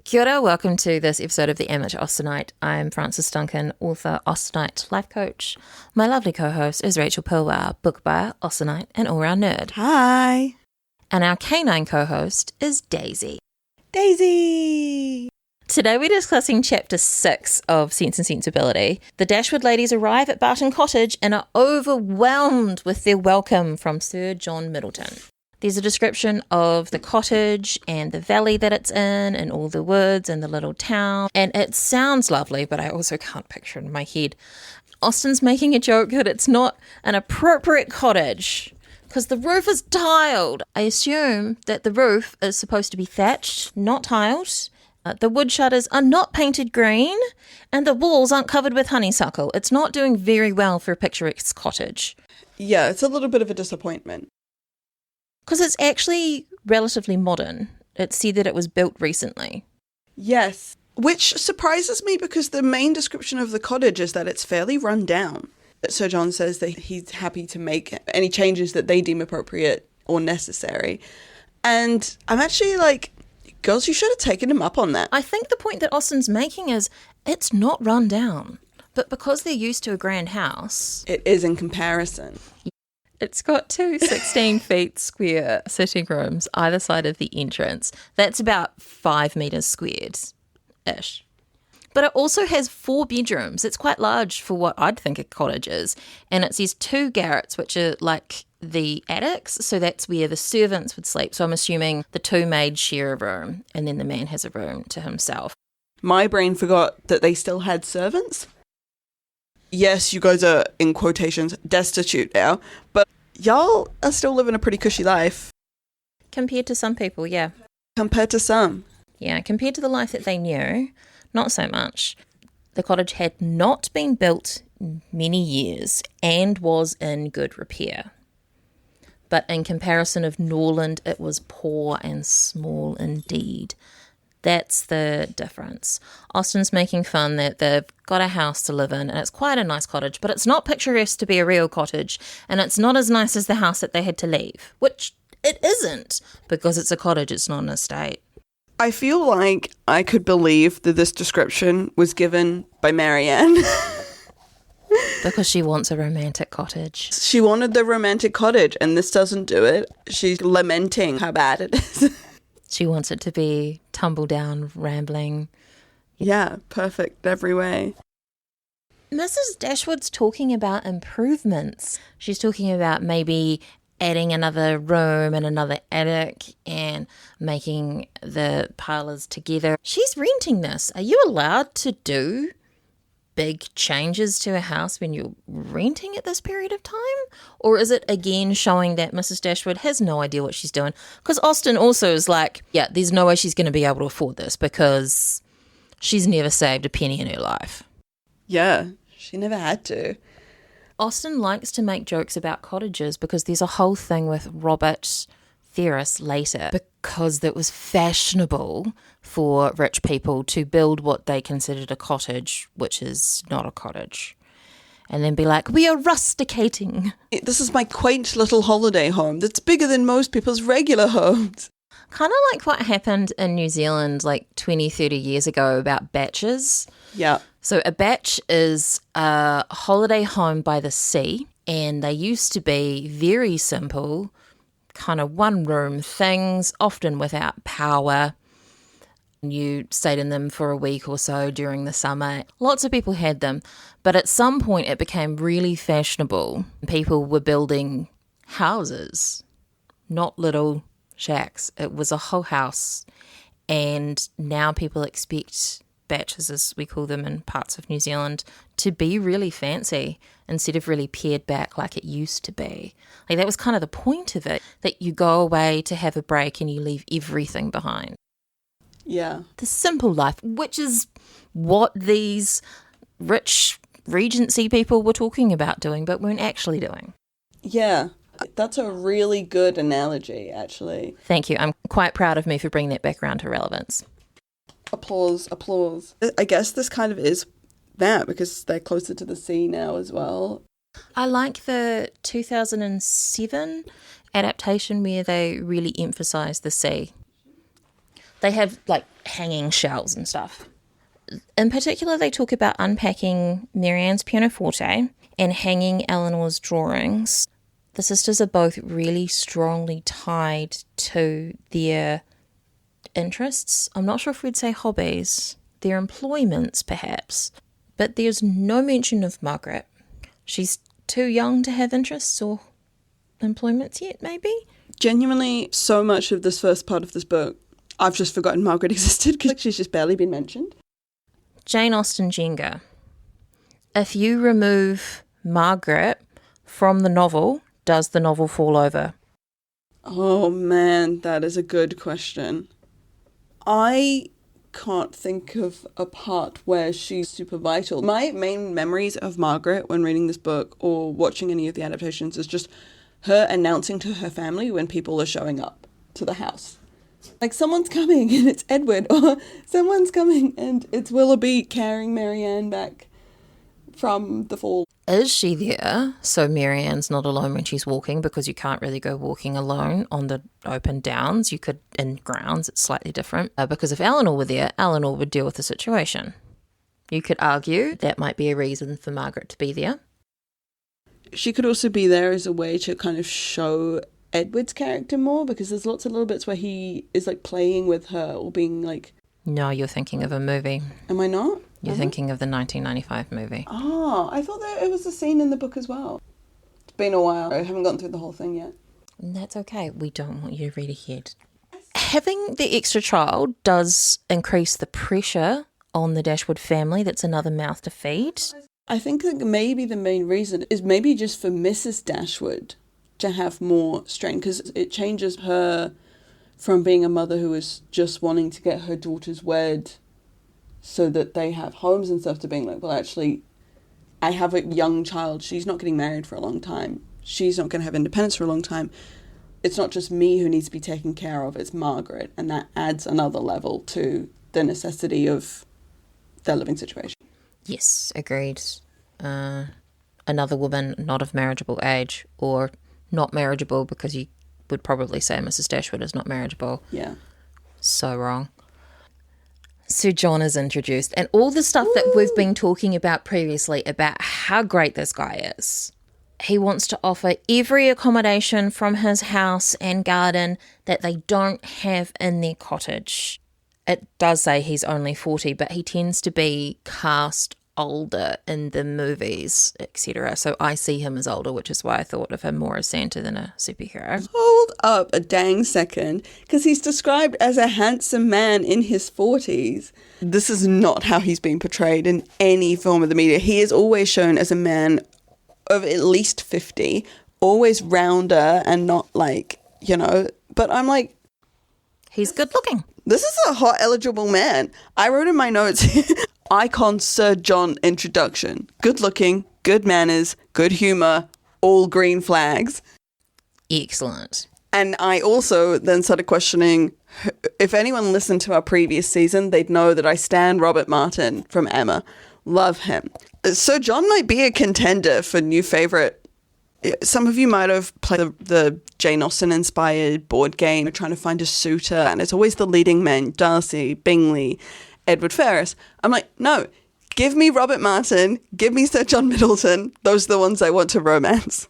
Kia ora, welcome to this episode of The Amateur Austenite. I'm Frances Duncan, author, Austenite, life coach. My lovely co-host is Rachel Pilwar, book buyer, Austenite, and all-round nerd. Hi. And our canine co-host is Daisy. Daisy. Today we're discussing Chapter 6 of Sense and Sensibility. The Dashwood ladies arrive at Barton Cottage and are overwhelmed with their welcome from Sir John Middleton. There's a description of the cottage and the valley that it's in and all the woods and the little town. And it sounds lovely, but I also can't picture it in my head. Austen's making a joke that it's not an appropriate cottage because the roof is tiled. I assume that the roof is supposed to be thatched, not tiled. The wood shutters are not painted green and the walls aren't covered with honeysuckle. It's not doing very well for a picturesque cottage. Yeah, it's a little bit of a disappointment. Because it's actually relatively modern. It said that it was built recently. Yes, which surprises me because the main description of the cottage is that it's fairly run down. Sir John says that he's happy to make any changes that they deem appropriate or necessary. And I'm actually like, girls, you should have taken him up on that. I think the point that Austen's making is it's not run down. But because they're used to a grand house... It is in comparison. It's got two 16 feet square sitting rooms either side of the entrance. That's about 5 metres squared-ish. But it also has 4 bedrooms. It's quite large for what I'd think a cottage is. And it says 2 garrets, which are like the attics. So that's where the servants would sleep. So I'm assuming the 2 maids share a room and then the man has a room to himself. My brain forgot that they still had servants. Yes, you guys are, in quotations, destitute now, but y'all are still living a pretty cushy life. Compared to some people, yeah. Compared to some. Yeah, compared to the life that they knew, not so much. The cottage had not been built many years and was in good repair. But in comparison of Norland, it was poor and small indeed. That's the difference. Austen's making fun that they've got a house to live in and it's quite a nice cottage, but it's not picturesque to be a real cottage and it's not as nice as the house that they had to leave, which it isn't because it's a cottage, it's not an estate. I feel like I could believe that this description was given by Marianne. Because she wants a romantic cottage. She wanted the romantic cottage and this doesn't do it. She's lamenting how bad it is. She wants it to be tumble down, rambling. Yeah, perfect every way. Mrs. Dashwood's talking about improvements. She's talking about maybe adding another room and another attic and making the parlours together. She's renting this. Are you allowed to do big changes to a house when you're renting at this period of time? Or is it again showing that Mrs. Dashwood has no idea what she's doing? Because Austen also is like, yeah, there's no way she's going to be able to afford this because she's never saved a penny in her life. Yeah, she never had to. Austen likes to make jokes about cottages because there's a whole thing with Robert Ferris later because it was fashionable for rich people to build what they considered a cottage, which is not a cottage, and then be like, we are rusticating. This is my quaint little holiday home that's bigger than most people's regular homes. Kind of like what happened in New Zealand like 20, 30 years ago about batches. Yeah. So a batch is a holiday home by the sea, and they used to be very simple, kind of one-room things, often without power. You stayed in them for a week or so during the summer. Lots of people had them, but at some point it became really fashionable. People were building houses, not little shacks. It was a whole house, and now people expect batches, as we call them in parts of New Zealand, to be really fancy instead of really pared back like it used to be. Like that was kind of the point of it, that you go away to have a break and you leave everything behind. Yeah. The simple life, which is what these rich Regency people were talking about doing but weren't actually doing. Yeah. That's a really good analogy, actually. Thank you. I'm quite proud of me for bringing that back around to relevance. Applause, applause. I guess this kind of is that because they're closer to the sea now as well. I like the 2007 adaptation where they really emphasise the sea. They have, like, hanging shelves and stuff. In particular, they talk about unpacking Marianne's pianoforte and hanging Eleanor's drawings. The sisters are both really strongly tied to their interests. I'm not sure if we'd say hobbies, their employments perhaps, but there's no mention of Margaret. She's too young to have interests or employments yet, maybe? Genuinely, so much of this first part of this book, I've just forgotten Margaret existed because she's just barely been mentioned. Jane Austen Jenga. If you remove Margaret from the novel, does the novel fall over? Oh man, that is a good question. I can't think of a part where she's super vital. My main memories of Margaret when reading this book or watching any of the adaptations is just her announcing to her family when people are showing up to the house. Like, someone's coming and it's Edward, or someone's coming and it's Willoughby carrying Marianne back from the fall. Is she there so Marianne's not alone when she's walking, because you can't really go walking alone on the open downs? You could, in grounds, it's slightly different. Because if Eleanor were there, Eleanor would deal with the situation. You could argue that might be a reason for Margaret to be there. She could also be there as a way to kind of show Edward's character more, because there's lots of little bits where he is like playing with her or being like... No, you're thinking of a movie. Am I not? You're thinking of the 1995 movie. Oh, I thought that it was a scene in the book as well. It's been a while. I haven't gotten through the whole thing yet. And that's okay. We don't want you to read ahead. Having the extra child does increase the pressure on the Dashwood family. That's another mouth to feed. I think that maybe the main reason is maybe just for Mrs. Dashwood to have more strain, because it changes her from being a mother who is just wanting to get her daughters wed so that they have homes and stuff, to being like, well, actually, I have a young child. She's not getting married for a long time. She's not going to have independence for a long time. It's not just me who needs to be taken care of, it's Margaret. And that adds another level to the necessity of their living situation. Yes, agreed. Another woman not of marriageable age, or not marriageable, because you would probably say Mrs. Dashwood is not marriageable. Yeah. So wrong. Sir John is introduced, and all the stuff that we've been talking about previously about how great this guy is. He wants to offer every accommodation from his house and garden that they don't have in their cottage. It does say he's only 40, but he tends to be cast older in the movies, etc. So I see him as older, which is why I thought of him more as Santa than a superhero. Hold up a dang second, because he's described as a handsome man in his 40s. This is not how he's been portrayed in any form of the media. He is always shown as a man of at least 50, always rounder and not like, you know, but I'm like... He's good looking. This is a hot, eligible man. I wrote in my notes, icon Sir John introduction. Good looking, good manners, good humour, all green flags. Excellent. And I also then started questioning, if anyone listened to our previous season, they'd know that I stan Robert Martin from Emma. Love him. Sir John might be a contender for new favourite. Some of you might have played the Jane Austen-inspired board game, trying to find a suitor, and it's always the leading men, Darcy, Bingley, Edward Ferrars. I'm like, no, give me Robert Martin, give me Sir John Middleton. Those are the ones I want to romance.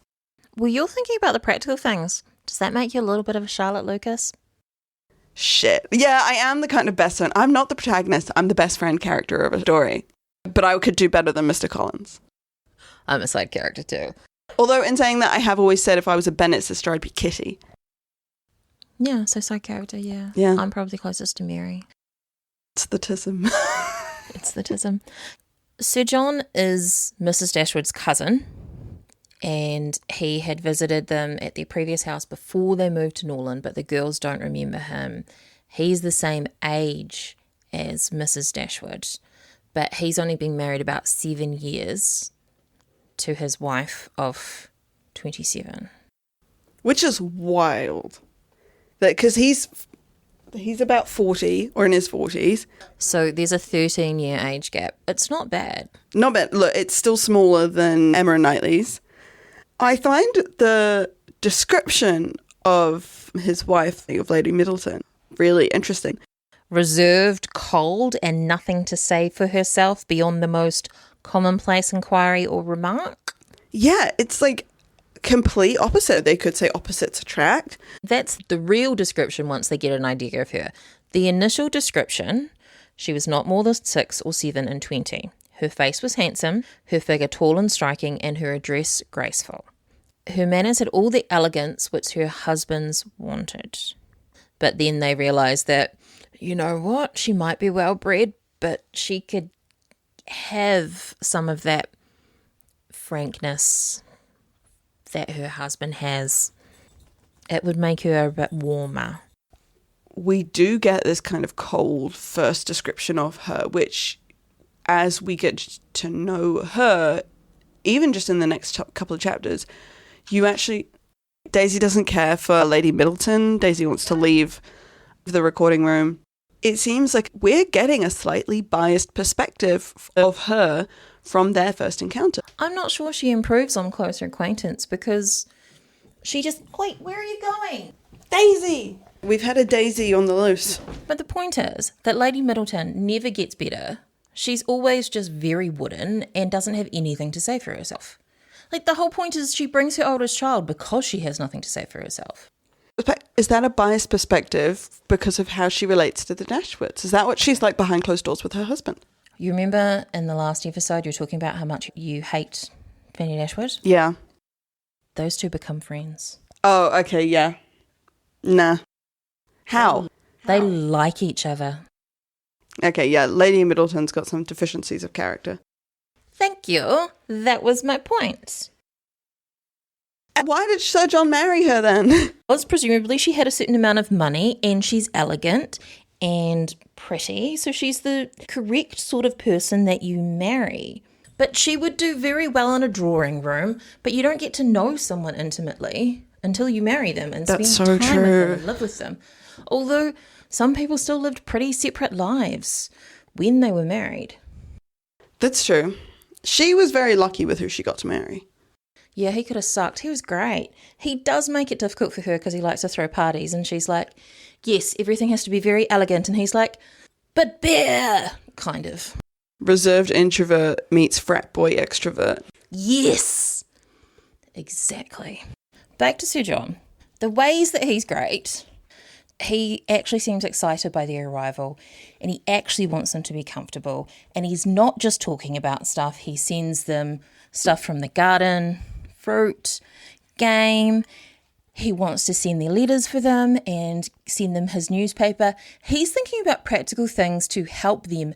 Well, you're thinking about the practical things. Does that make you a little bit of a Charlotte Lucas? Shit. Yeah, I am the kind of best friend. I'm not the protagonist. I'm the best friend character of a story. But I could do better than Mr. Collins. I'm a side character too. Although in saying that, I have always said if I was a Bennet sister, I'd be Kitty. Yeah, so side character, yeah. Yeah. I'm probably closest to Mary. It's the tism. It's the tism. Sir John is Mrs. Dashwood's cousin, and he had visited them at their previous house before they moved to Norland, but the girls don't remember him. He's the same age as Mrs. Dashwood, but he's only been married about 7 years to his wife of 27. Which is wild. Because he's about 40 or in his 40s. So there's a 13-year age gap. It's not bad. Not bad. Look, it's still smaller than Emma and Knightley's. I find the description of his wife, of Lady Middleton, really interesting. reserved, cold, and nothing to say for herself beyond the most commonplace inquiry or remark. Yeah, it's like complete opposite. They could say opposites attract. That's the real description once they get an idea of her. The initial description, she was not more than 6 or 7 and 20. Her face was handsome, her figure tall and striking, and her address graceful. Her manners had all the elegance which her husbands wanted. But then they realised that, you know what, she might be well bred, but she could have some of that frankness that her husband has. It would make her a bit warmer. We do get this kind of cold first description of her, which, as we get to know her, even just in the next couple of chapters, Daisy doesn't care for Lady Middleton. Daisy wants to leave the recording room. It seems like we're getting a slightly biased perspective of her from their first encounter. I'm not sure she improves on closer acquaintance because she just, wait, where are you going? Daisy! We've had a Daisy on the loose. But the point is that Lady Middleton never gets better. She's always just very wooden and doesn't have anything to say for herself. Like, the whole point is she brings her oldest child because she has nothing to say for herself. Is that a biased perspective because of how she relates to the Dashwoods? Is that what she's like behind closed doors with her husband? You remember in the last episode you were talking about how much you hate Fanny Dashwood? Yeah. Those two become friends. Oh, okay, yeah. Nah. How? They like each other. Okay, yeah, Lady Middleton's got some deficiencies of character. Thank you. That was my point. Why did Sir John marry her then? Because presumably she had a certain amount of money and she's elegant and pretty, so she's the correct sort of person that you marry. But she would do very well in a drawing room, but you don't get to know someone intimately until you marry them and spend time with them and live with them. Although some people still lived pretty separate lives when they were married. That's true. She was very lucky with who she got to marry. Yeah, he could have sucked. He was great. He does make it difficult for her because he likes to throw parties, and she's like, yes, everything has to be very elegant, and he's like, but beer, kind of. Reserved introvert meets frat boy extrovert. Yes, exactly. Back to Sir John. The ways that he's great, he actually seems excited by their arrival, and he actually wants them to be comfortable, and he's not just talking about stuff. He sends them stuff from the garden, fruit, game. He wants to send their letters for them and send them his newspaper. He's thinking about practical things to help them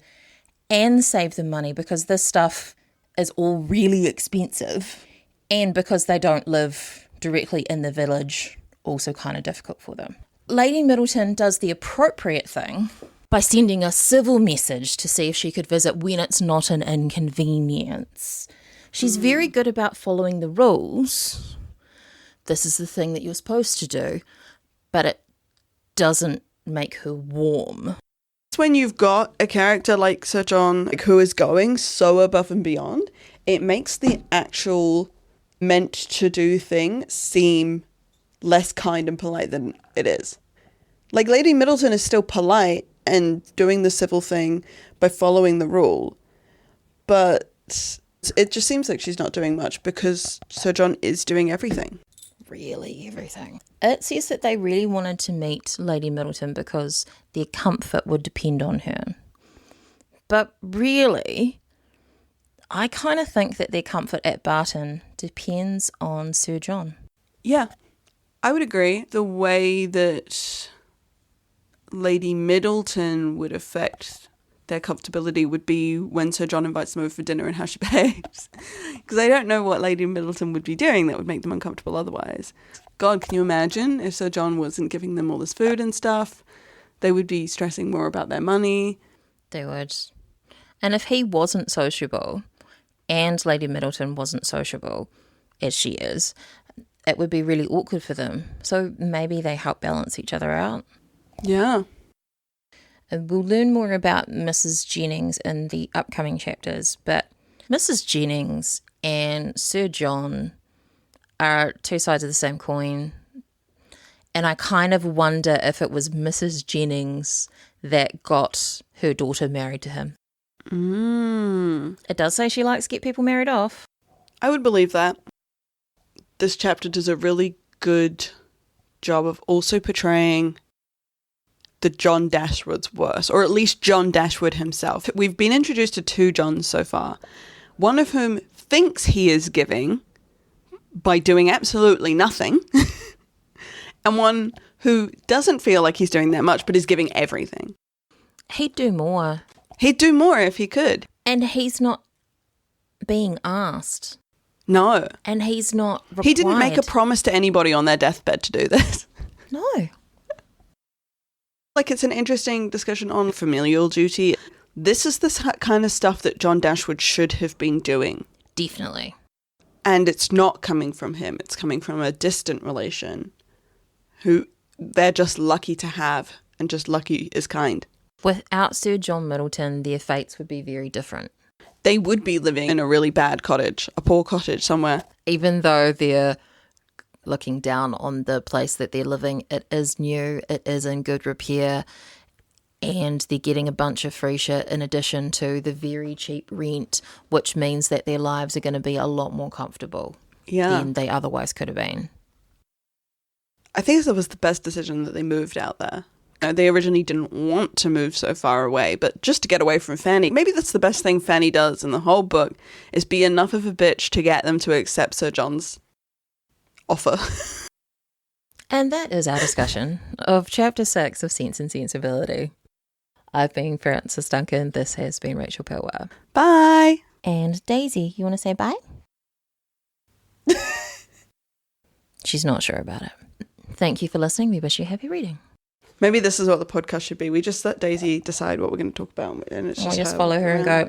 and save them money because this stuff is all really expensive, and because they don't live directly in the village, also kind of difficult for them. Lady Middleton does the appropriate thing by sending a civil message to see if she could visit when it's not an inconvenience. She's very good about following the rules. This is the thing that you're supposed to do, but it doesn't make her warm. It's when you've got a character like Sir John, like, who is going so above and beyond, it makes the actual meant to do thing seem less kind and polite than it is. Like, Lady Middleton is still polite and doing the civil thing by following the rule, but it just seems like she's not doing much because Sir John is doing everything. Really everything. It says that they really wanted to meet Lady Middleton because their comfort would depend on her. But really, I kind of think that their comfort at Barton depends on Sir John. Yeah, I would agree. The way that Lady Middleton would affect their comfortability would be when Sir John invites them over for dinner and how she behaves. Because I don't know what Lady Middleton would be doing that would make them uncomfortable otherwise. God, can you imagine if Sir John wasn't giving them all this food and stuff? They would be stressing more about their money. They would. And if he wasn't sociable and Lady Middleton wasn't sociable, as she is, it would be really awkward for them. So maybe they help balance each other out. Yeah. And we'll learn more about Mrs. Jennings in the upcoming chapters, but Mrs. Jennings and Sir John are two sides of the same coin. And I kind of wonder if it was Mrs. Jennings that got her daughter married to him. It does say she likes to get people married off. I would believe that. This chapter does a really good job of also portraying the John Dashwood's worst, or at least John Dashwood himself. We've been introduced to 2 Johns so far, one of whom thinks he is giving by doing absolutely nothing, and one who doesn't feel like he's doing that much but is giving everything. He'd do more. He'd do more if he could. And he's not being asked. No. And he's not required. He didn't make a promise to anybody on their deathbed to do this. No. Like, it's an interesting discussion on familial duty. This is the kind of stuff that John Dashwood should have been doing. Definitely. And it's not coming from him. It's coming from a distant relation who they're just lucky to have, and just lucky is kind. Without Sir John Middleton, their fates would be very different. They would be living in a really bad cottage, a poor cottage somewhere. Even though they're looking down on the place that they're living, it is new, it is in good repair, and they're getting a bunch of free shit in addition to the very cheap rent, which means that their lives are going to be a lot more comfortable than they otherwise could have been. I think that was the best decision that they moved out there. They originally didn't want to move so far away, but just to get away from Fanny. Maybe that's the best thing Fanny does in the whole book, is be enough of a bitch to get them to accept Sir John's offer. And that is our discussion of Chapter 6 of Sense and Sensibility. I've been Frances Duncan. This has been Rachel Pilwell. Bye! And Daisy, you want to say bye? She's not sure about it. Thank you for listening. We wish you happy reading. Maybe this is what the podcast should be. We just let Daisy decide what we're going to talk about, and it's just follow her and go,